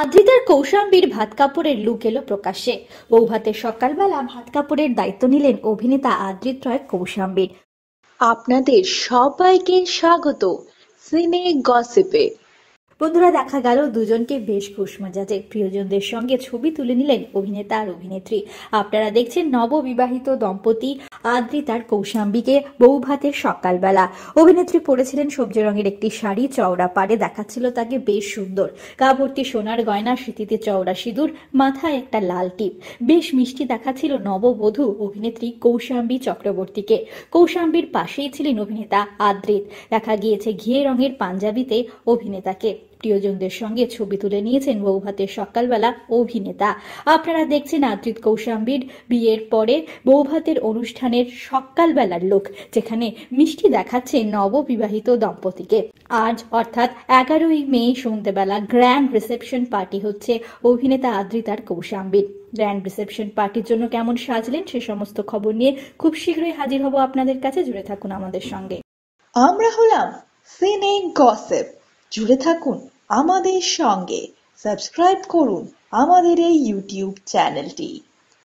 আদ্রিতার কৌশাম্বীর ভাত কাপড়ের লুক এলো প্রকাশ্যে। বৌভাতের সকালবেলা ভাত কাপড়ের দায়িত্ব নিলেন অভিনেতা আদ্রিত রয় কৌশাম্বীর। আপনাদের সবাইকে স্বাগত সিনে গসিপে। বন্ধুরা, দেখা গেল দুজনকে বেশ খুশ মেজাজে প্রিয়জনদের সঙ্গে ছবি তুলে নিলেন অভিনেতা আর অভিনেত্রী। আপনারা দেখছেন নববিবাহিত দম্পতি আদ্রিত আর কৌশাম্বীকে বৌভাতের সকালবেলা। অভিনেত্রী পরেছিলেন সবজি রঙের একটি শাড়ি, চওড়া পাড়ে দেখাচ্ছিল তাকে বেশ সুন্দর। গা ভর্তি সোনার গয়না, স্মৃতিতে চওড়া সিঁদুর, মাথায় একটা লাল টিপ। বেশ মিষ্টি দেখাচ্ছিল নববধূ অভিনেত্রী কৌশাম্বী চক্রবর্তীকে। কৌশাম্বীর পাশেই ছিলেন অভিনেতা আদ্রিত। দেখা গিয়েছে ঘিয়ে রঙের পাঞ্জাবিতে অভিনেতাকে। প্রিয়জনদের সঙ্গে ছবি তুলে নিয়েছেন বৌভাতের সকালবেলা অভিনেতা। আপনারা দেখছেন আদ্রিত কৌশাম্বীর বিয়ের পরে বৌভাতের অনুষ্ঠানের সকালবেলার লোক, যেখানে মিষ্টি দেখাচ্ছে নববিবাহিত দম্পতিকে। আজ অর্থাৎ 11ই মে সন্ধ্যেবেলা গ্র্যান্ড রিসেপশন পার্টি হচ্ছে অভিনেতা আদ্রিত আর কৌশাম্বীর। গ্র্যান্ড রিসেপশন পার্টির জন্য কেমন সাজলেন সে সমস্ত খবর নিয়ে খুব শীঘ্রই হাজির হব আপনাদের কাছে। জুড়ে থাকুন আমাদের সঙ্গে। আমরা হলাম সিনে গসিপ, জুড়ে থাকুন আমাদের সঙ্গে। সাবস্ক্রাইব করুন আমাদের এই ইউটিউব চ্যানেলটি।